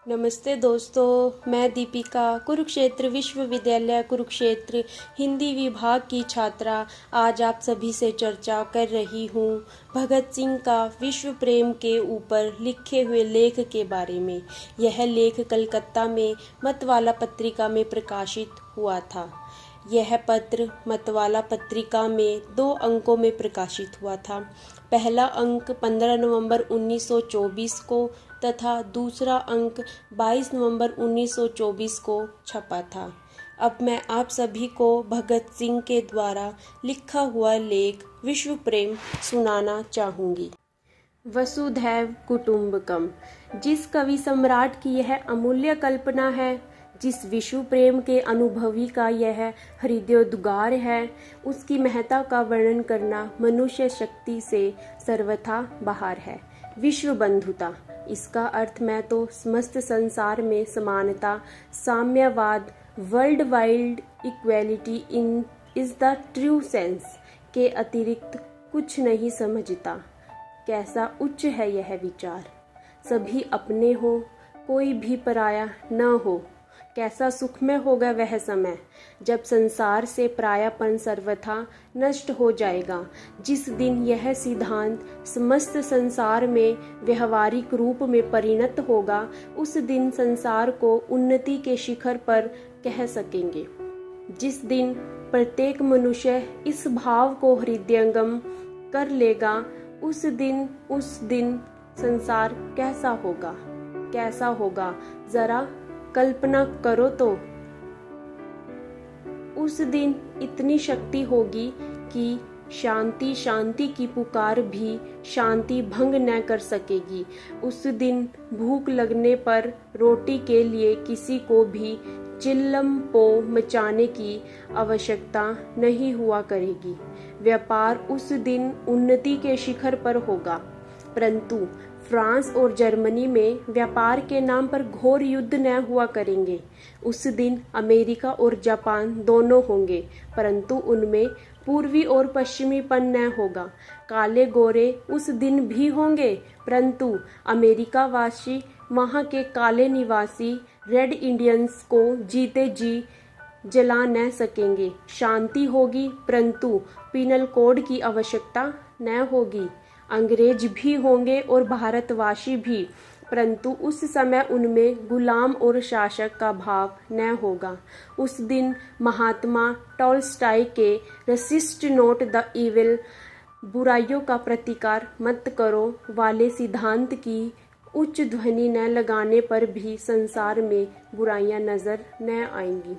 नमस्ते दोस्तों, मैं दीपिका कुरुक्षेत्र विश्वविद्यालय कुरुक्षेत्र हिंदी विभाग की छात्रा आज आप सभी से चर्चा कर रही हूँ भगत सिंह का विश्व प्रेम के ऊपर लिखे हुए लेख के बारे में। यह लेख कलकत्ता में मतवाला पत्रिका में प्रकाशित हुआ था। यह पत्र मतवाला पत्रिका में 2 अंकों में प्रकाशित हुआ था। पहला अंक 15 नवंबर 1924 को तथा दूसरा अंक 22 नवंबर 1924 को छपा था। अब मैं आप सभी को भगत सिंह के द्वारा लिखा हुआ लेख विश्व प्रेम सुनाना चाहूँगी। वसुधैव कुटुंबकम, जिस कवि सम्राट की यह अमूल्य कल्पना है, जिस विश्व प्रेम के अनुभवी का यह हृदयोद्गार है, उसकी महत्ता का वर्णन करना मनुष्य शक्ति से सर्वथा बाहर है। विश्व बंधुता, इसका अर्थ मैं तो समस्त संसार में समानता, साम्यवाद, world wide equality in is the true sense के अतिरिक्त कुछ नहीं समझता। कैसा उच्च है यह विचार, सभी अपने हो, कोई भी पराया न हो। कैसा सुखमय होगा वह समय जब संसार से परायापन सर्वथा नष्ट हो जाएगा। जिस दिन यह सिद्धांत समस्त संसार में व्यवहारिक रूप में परिणत होगा, उस दिन संसार को उन्नति के शिखर पर कह सकेंगे। जिस दिन प्रत्येक मनुष्य इस भाव को हृदयंगम कर लेगा, उस दिन संसार कैसा होगा जरा कल्पना करो तो। उस दिन इतनी शक्ति होगी कि शांति शांति की पुकार भी शांति भंग न कर सकेगी। उस दिन भूख लगने पर रोटी के लिए किसी को भी चिल्लम पो मचाने की आवश्यकता नहीं हुआ करेगी। व्यापार उस दिन उन्नति के शिखर पर होगा, परंतु फ्रांस और जर्मनी में व्यापार के नाम पर घोर युद्ध न हुआ करेंगे। उस दिन अमेरिका और जापान दोनों होंगे, परंतु उनमें पूर्वी और पश्चिमीपन न होगा। काले गोरे उस दिन भी होंगे, परंतु अमेरिकावासी वहाँ के काले निवासी रेड इंडियंस को जीते जी जला न सकेंगे। शांति होगी, परंतु पीनल कोड की आवश्यकता न होगी। अंग्रेज भी होंगे और भारतवासी भी, परंतु उस समय उनमें गुलाम और शासक का भाव न होगा। उस दिन महात्मा टॉलस्टॉय के रेसिस्ट नोट द इविल, बुराइयों का प्रतिकार मत करो वाले सिद्धांत की उच्च ध्वनि न लगाने पर भी संसार में बुराइयां नजर न आएंगी।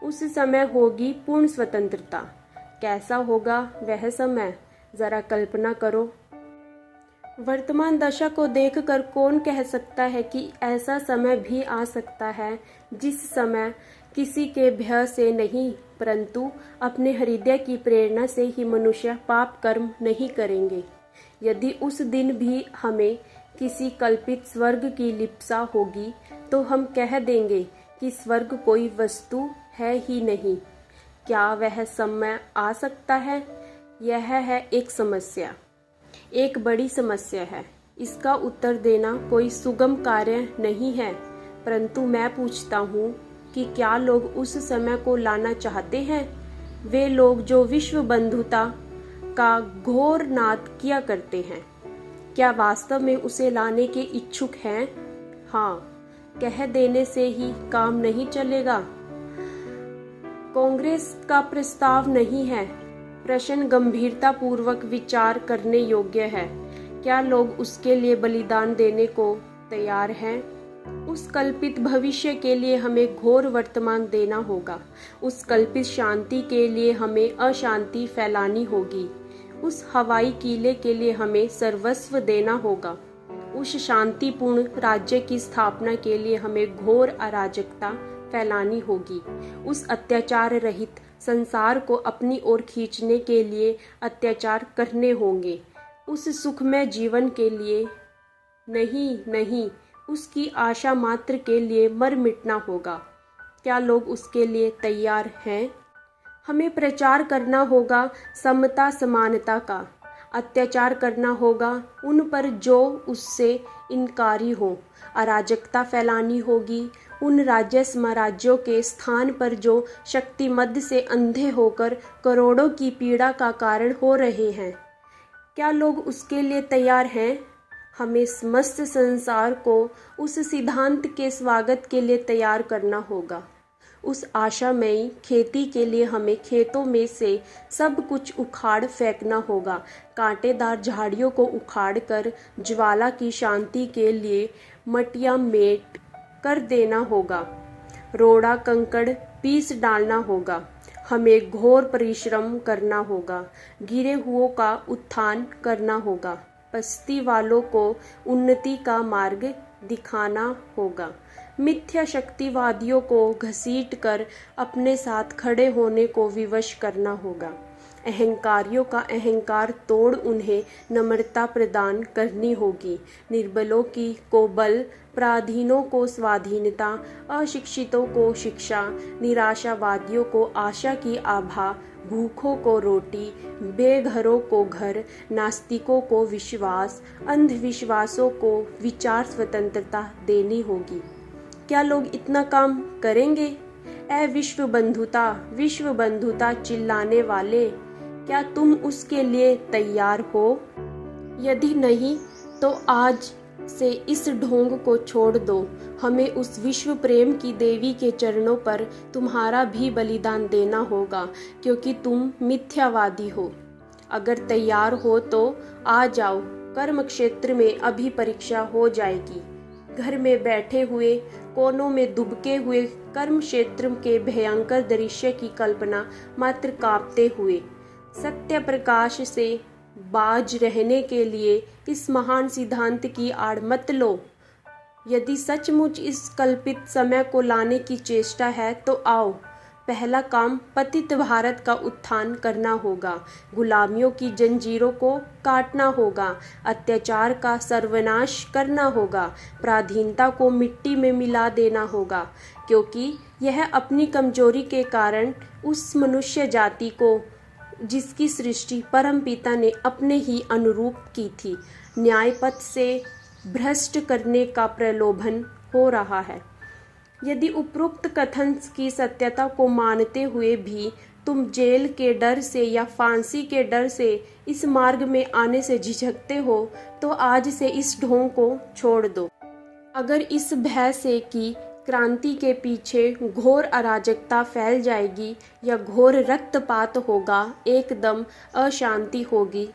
उस समय होगी पूर्ण स्वतंत्रता। कैसा होगा वह समय, जरा कल्पना करो। वर्तमान दशा को देखकर कौन कह सकता है कि ऐसा समय भी आ सकता है जिस समय किसी के भय से नहीं, परंतु अपने हृदय की प्रेरणा से ही मनुष्य पाप कर्म नहीं करेंगे। यदि उस दिन भी हमें किसी कल्पित स्वर्ग की लिप्सा होगी, तो हम कह देंगे कि स्वर्ग कोई वस्तु है ही नहीं। क्या वह समय आ सकता है? यह है एक समस्या, एक बड़ी समस्या है। इसका उत्तर देना कोई सुगम कार्य नहीं है, परंतु मैं पूछता हूँ कि क्या लोग उस समय को लाना चाहते हैं? वे लोग जो विश्व बंधुता का घोर नाद किया करते हैं, क्या वास्तव में उसे लाने के इच्छुक हैं? हाँ, कह देने से ही काम नहीं चलेगा। कांग्रेस का प्रस्ताव नहीं है। प्रश्न गंभीरता पूर्वक विचार करने योग्य है। क्या लोग उसके लिए बलिदान देने को तैयार हैं? उस कल्पित भविष्य के लिए हमें घोर वर्तमान देना होगा। उस कल्पित शांति के लिए हमें अशांति फैलानी होगी। उस हवाई किले के लिए हमें सर्वस्व देना होगा। उस शांतिपूर्ण राज्य की स्थापना के लिए हमें घोर अराजकता फैलानी होगी। उस अत्याचार रहित संसार को अपनी ओर खींचने के लिए अत्याचार करने होंगे। उस सुखमय जीवन के लिए नहीं, उसकी आशा मात्र के लिए मर मिटना होगा। क्या लोग उसके लिए तैयार हैं? हमें प्रचार करना होगा समता समानता का, अत्याचार करना होगा उन पर जो उससे इनकारी हो, अराजकता फैलानी होगी उन राज्य साम्राज्यों के स्थान पर जो शक्ति मद से अंधे होकर करोड़ों की पीड़ा का कारण हो रहे हैं। क्या लोग उसके लिए तैयार हैं? हमें समस्त संसार को उस सिद्धांत के स्वागत के लिए तैयार करना होगा। उस आशामयी खेती के लिए हमें खेतों में से सब कुछ उखाड़ फेंकना होगा, कांटेदार झाड़ियों को उखाड़कर ज्वाला की शांति के लिए मटिया मेट कर देना होगा, रोड़ा कंकड़ पीस डालना होगा। हमें घोर परिश्रम करना होगा, गिरे हुओं का उत्थान करना होगा, बस्ती वालों को उन्नति का मार्ग दिखाना होगा, मिथ्या शक्तिवादियों को घसीट कर अपने साथ खड़े होने को विवश करना होगा, अहंकारियों का अहंकार तोड़ उन्हें नम्रता प्रदान करनी होगी, निर्बलों को बल, पराधीनों को स्वाधीनता, अशिक्षितों को शिक्षा, निराशावादियों को आशा की आभा, भूखों को रोटी, बेघरों को घर, नास्तिकों को विश्वास, अंधविश्वासों को विचार स्वतंत्रता देनी होगी। क्या लोग इतना काम करेंगे? ऐ विश्व बंधुता चिल्लाने वाले, क्या तुम उसके लिए तैयार हो? यदि नहीं तो आज से इस ढोंग को छोड़ दो। हमें उस विश्व प्रेम की देवी के चरणों पर तुम्हारा भी बलिदान देना होगा, क्योंकि तुम मिथ्यावादी हो। अगर तैयार हो तो आ जाओ, कर्म क्षेत्र में अभी परीक्षा हो जाएगी। घर में बैठे हुए, कोनों में दुबके हुए, कर्म क्षेत्र के भयंकर दृश्य की कल्पना मात्र कांपते हुए सत्य प्रकाश से बाज रहने के लिए इस महान सिद्धांत की आड़ मत लो। यदि सचमुच इस कल्पित समय को लाने की चेष्टा है तो आओ। पहला काम पतित भारत का उत्थान करना होगा, गुलामियों की जंजीरों को काटना होगा, अत्याचार का सर्वनाश करना होगा, पराधीनता को मिट्टी में मिला देना होगा, क्योंकि यह अपनी कमजोरी के कारण उस मनुष्य जाति को जिसकी सृष्टि परमपिता ने अपने ही अनुरूप की थी, न्याय पथ से भ्रष्ट करने का प्रलोभन हो रहा है। यदि उपरोक्त कथन की सत्यता को मानते हुए भी तुम जेल के डर से या फांसी के डर से इस मार्ग में आने से झिझकते हो तो आज से इस ढोंग को छोड़ दो। अगर इस भय से कि क्रांति के पीछे घोर अराजकता फैल जाएगी या घोर रक्तपात होगा, एकदम अशांति होगी,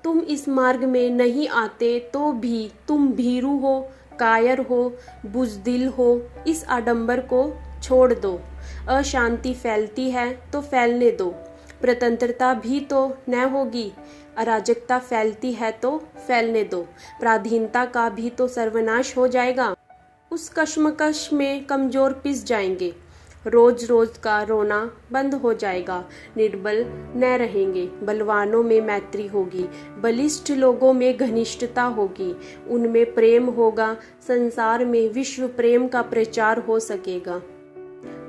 तुम इस मार्ग में नहीं आते तो भी तुम भीरू हो, कायर हो, बुज़दिल हो, इस आडंबर को छोड़ दो। अशांति फैलती है तो फैलने दो, स्वतंत्रता भी तो न होगी। अराजकता फैलती है तो फैलने दो, पराधीनता का भी तो सर्वनाश हो जाएगा। उस कश्मकश में कमजोर पिस जाएंगे, रोज रोज का रोना बंद हो जाएगा, निर्बल न रहेंगे, बलवानों में मैत्री होगी, बलिष्ठ लोगों में घनिष्ठता होगी, उनमें प्रेम होगा, संसार में विश्व प्रेम का प्रचार हो सकेगा।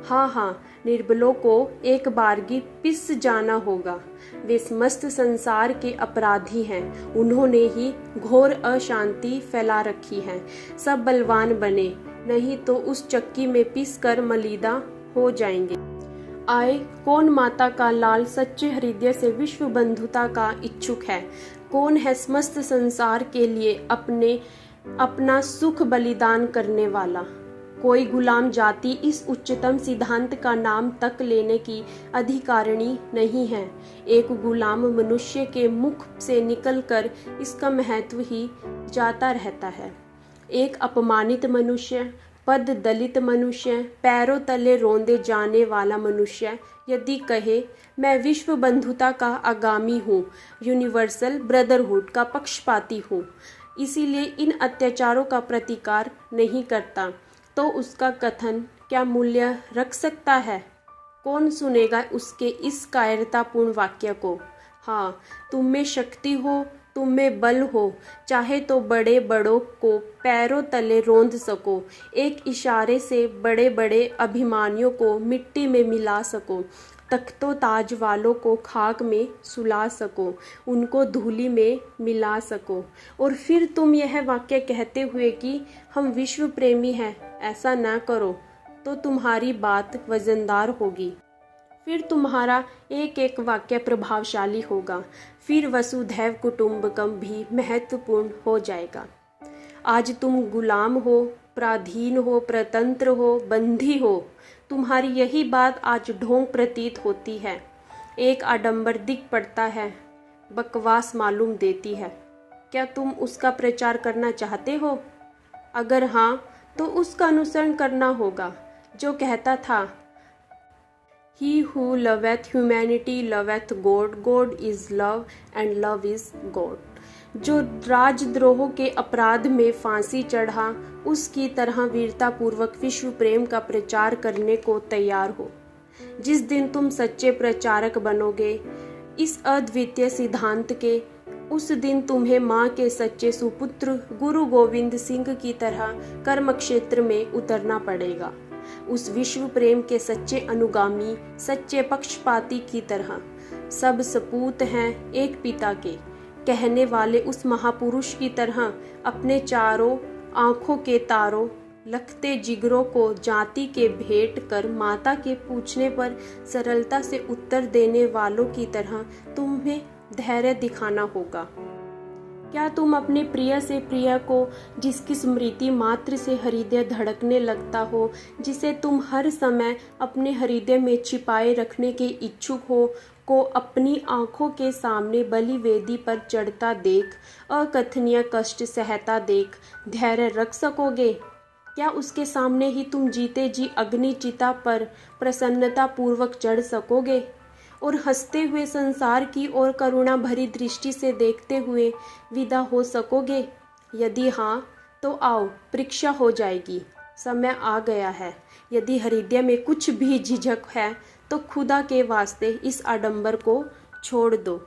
हाँ, निर्बलों को एक बारगी पिस जाना होगा। वे समस्त संसार के अपराधी हैं, उन्होंने ही घोर अशांति फैला रखी है। सब बलवान बने, नहीं तो उस चक्की में पिस कर मलीदा हो जाएंगे। आए, कौन माता का लाल सच्चे हृदय से विश्व बंधुता का इच्छुक है? कौन है समस्त संसार के लिए अपना सुख बलिदान करने वाला? कोई गुलाम जाति इस उच्चतम सिद्धांत का नाम तक लेने की अधिकारिणी नहीं है। एक गुलाम मनुष्य के मुख से निकलकर इसका महत्व ही जाता रहता है। एक अपमानित मनुष्य, पद दलित मनुष्य, पैरों तले रौंदे जाने वाला मनुष्य यदि कहे मैं विश्व बंधुता का आगामी हूँ, यूनिवर्सल ब्रदरहुड का पक्षपाती हूँ, इसीलिए इन अत्याचारों का प्रतिकार नहीं करता, तो उसका कथन क्या मूल्य रख सकता है? कौन सुनेगा उसके इस कायरतापूर्ण वाक्य को? हाँ, तुम में शक्ति हो, तुम में बल हो, चाहे तो बड़े बड़ों को पैरों तले रौंद सको, एक इशारे से बड़े बड़े अभिमानियों को मिट्टी में मिला सको, तख्तो ताज वालों को खाक में सुला सको, उनको धूलि में मिला सको। और फिर तुम यह वाक्य कहते हुए कि हम विश्व प्रेमी हैं, ऐसा ना करो तो तुम्हारी बात वजनदार होगी। फिर तुम्हारा एक एक वाक्य प्रभावशाली होगा। फिर वसुधैव कुटुंबकम भी महत्वपूर्ण हो जाएगा। आज तुम गुलाम हो, पराधीन हो, प्रतंत्र हो, बंधी हो। तुम्हारी यही बात आज ढोंग प्रतीत होती है, एक आडंबर दिख पड़ता है, बकवास मालूम देती है। क्या तुम उसका प्रचार करना चाहते हो? अगर हाँ, तो उसका अनुसरण करना होगा, जो कहता था, He who loveth humanity loveth God, God is love and love is God। जो राजद्रोह के अपराध में फांसी चढ़ा, उसकी तरह वीरता पूर्वक विश्व प्रेम का प्रचार करने को तैयार हो। जिस दिन तुम सच्चे प्रचारक बनोगे इस अद्वितीय सिद्धांत के, उस दिन तुम्हें माँ के सच्चे सुपुत्र गुरु गोविंद सिंह की तरह कर्म क्षेत्र में उतरना पड़ेगा। उस विश्व प्रेम के सच्चे अनुगामी, सच्चे पक्षपाती की तरह सब सपूत हैं एक पिता के कहने वाले उस महापुरुष की तरह अपने चारों आंखों के तारों, लखते जिगरों को जाति के भेंट कर माता के पूछने पर सरलता से उत्तर देने वालों की तरह तुम्हें धैर्य दिखाना होगा। क्या तुम अपने प्रिय से प्रिय को, जिसकी स्मृति मात्र से हृदय धड़कने लगता हो, जिसे तुम हर समय अपने हृदय में छिपाए रखने के इच्छुक हो, को अपनी आंखों के सामने बलि वेदी पर चढ़ता देख, अकथनीय कष्ट सहता देख धैर्य रख सकोगे? क्या उसके सामने ही तुम जीते जी अग्नि चिता पर प्रसन्नता पूर्वक चढ़ सकोगे और हंसते हुए संसार की ओर करुणा भरी दृष्टि से देखते हुए विदा हो सकोगे? यदि हाँ, तो आओ, परीक्षा हो जाएगी, समय आ गया है। यदि हृदय में कुछ भी झिझक है तो खुदा के वास्ते इस आडंबर को छोड़ दो।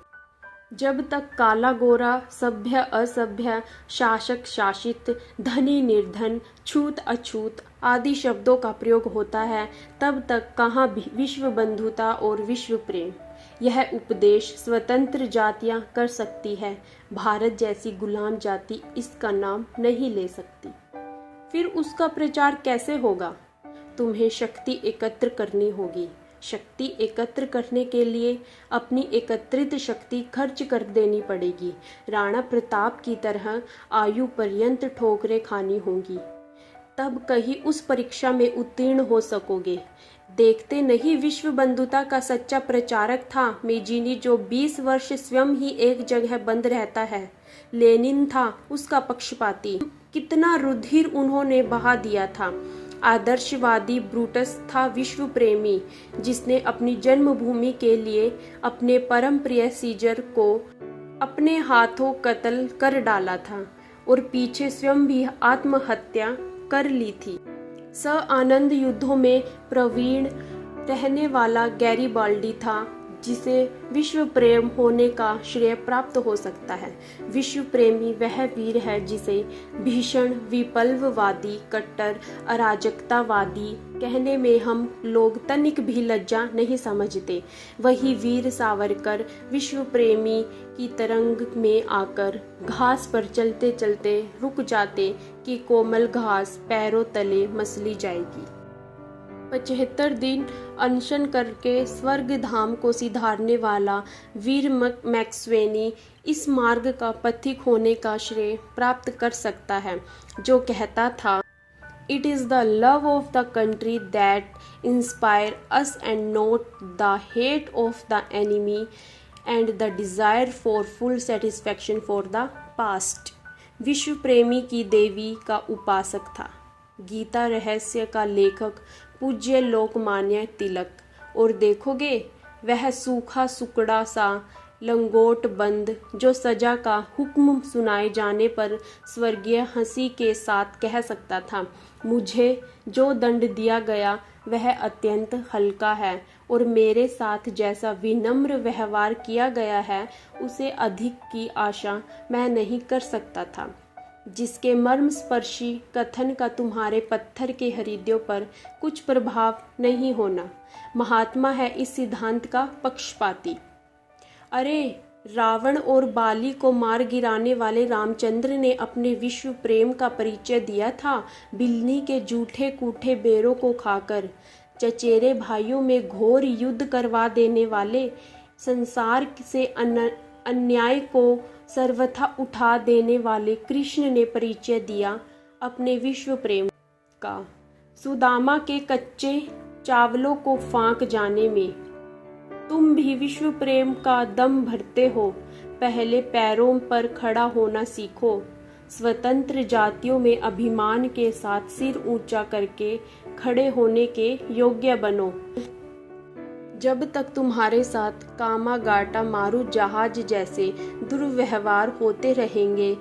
जब तक काला गोरा, सभ्य असभ्य, शासक शासित, धनी निर्धन, छूत अछूत आदि शब्दों का प्रयोग होता है, तब तक कहाँ भी विश्व बंधुता और विश्व प्रेम। यह उपदेश स्वतंत्र जातियां कर सकती है, भारत जैसी गुलाम जाति इसका नाम नहीं ले सकती। फिर उसका प्रचार कैसे होगा? तुम्हें शक्ति एकत्र करनी होगी। शक्ति एकत्र करने के लिए अपनी एकत्रित शक्ति खर्च कर देनी पड़ेगी। राणा प्रताप की तरह आयु पर्यंत ठोकरें खानी होंगी, तब कहीं उस परीक्षा में उत्तीर्ण हो सकोगे। देखते नहीं, विश्व बंधुता का सच्चा प्रचारक था मेजिनी, जो 20 वर्ष स्वयं ही एक जगह बंद रहता है। लेनिन था उसका पक्षपाती, कितना रुधिर उन्होंने बहा दिया था। आदर्शवादी ब्रूटस था विश्व प्रेमी, जिसने अपनी जन्मभूमि के लिए अपने परम प्रिय सीजर को अपने हाथों कत्ल कर डाला था और पीछे स्वयं भी आत्महत्या कर ली थी। आनंद युद्धों में प्रवीण रहने वाला गैरीबाल्डी था, जिसे विश्व प्रेम होने का श्रेय प्राप्त हो सकता है। विश्व प्रेमी वह वीर है जिसे भीषण विप्लववादी, कट्टर अराजकतावादी कहने में हम लोग तनिक भी लज्जा नहीं समझते। वही वीर सावरकर विश्व प्रेमी की तरंग में आकर घास पर चलते चलते रुक जाते कि कोमल घास पैरों तले मसली जाएगी। 75 दिन अनशन करके स्वर्ग धाम को सिधारने वाला वीर मैक्सवेनी इस मार्ग का पथिक होने का श्रेय प्राप्त कर सकता है, जो कहता था, It is the love of the country that inspire us and not the hate of the enemy and the desire for full satisfaction for the past। विश्व प्रेमी की देवी का उपासक था, गीता रहस्य का लेखक पूज्य लोकमान्य तिलक। और देखोगे, वह सूखा सुकड़ा सा लंगोट बंद जो सजा का हुक्म सुनाए जाने पर स्वर्गीय हंसी के साथ कह सकता था, मुझे जो दंड दिया गया वह अत्यंत हल्का है और मेरे साथ जैसा विनम्र व्यवहार किया गया है उसे अधिक की आशा मैं नहीं कर सकता था। जिसके मर्म स्पर्शी कथन का तुम्हारे पत्थर के हृदयों पर कुछ प्रभाव नहीं होना। महात्मा है इस सिद्धांत का पक्षपाती। अरे, रावण और बाली को मार गिराने वाले रामचंद्र ने अपने विश्व प्रेम का परिचय दिया था बिल्ली के जूठे कूठे बेरों को खाकर। चचेरे भाइयों में घोर युद्ध करवा देने वाले, संसार से अन्याय को सर्वथा उठा देने वाले कृष्ण ने परिचय दिया अपने विश्व प्रेम का सुदामा के कच्चे चावलों को फांक जाने में। तुम भी विश्व प्रेम का दम भरते हो, पहले पैरों पर खड़ा होना सीखो। स्वतंत्र जातियों में अभिमान के साथ सिर ऊंचा करके खड़े होने के योग्य बनो। जब तक तुम्हारे साथ कामागाटा मारू जहाज जैसे दुर्व्यवहार होते रहेंगे,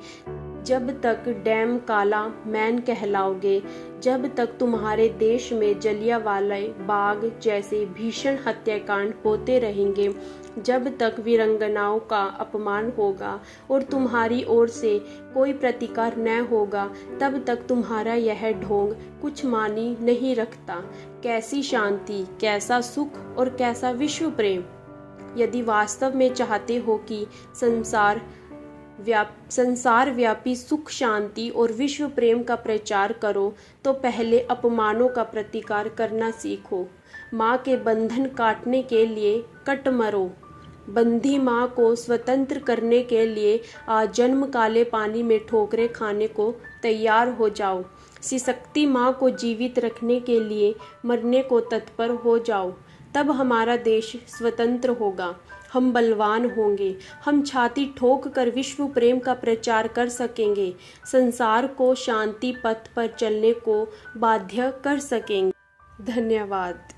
जब तक डैम काला मैन कहलाओगे, जब तक तुम्हारे देश में जलियांवाला बाग जैसे भीषण हत्याकांड होते रहेंगे, जब तक वीरंगनाओं का अपमान होगा और तुम्हारी ओर से कोई प्रतिकार न होगा, तब तक तुम्हारा यह ढोंग कुछ मानी नहीं रखता। कैसी शांति, कैसा सुख और कैसा विश्व प्रेम! यदि वास्तव में चाहते हो कि संसार व्यापी सुख, शांति और विश्व प्रेम का प्रचार करो, तो पहले अपमानों का प्रतिकार करना सीखो। माँ के बंधन काटने के लिए कट मरो। बंधी माँ को स्वतंत्र करने के लिए आजन्म काले पानी में ठोकरें खाने को तैयार हो जाओ। सिसकती माँ को जीवित रखने के लिए मरने को तत्पर हो जाओ। तब हमारा देश स्वतंत्र होगा, हम बलवान होंगे, हम छाती ठोक कर विश्व प्रेम का प्रचार कर सकेंगे, संसार को शांति पथ पर चलने को बाध्य कर सकेंगे। धन्यवाद।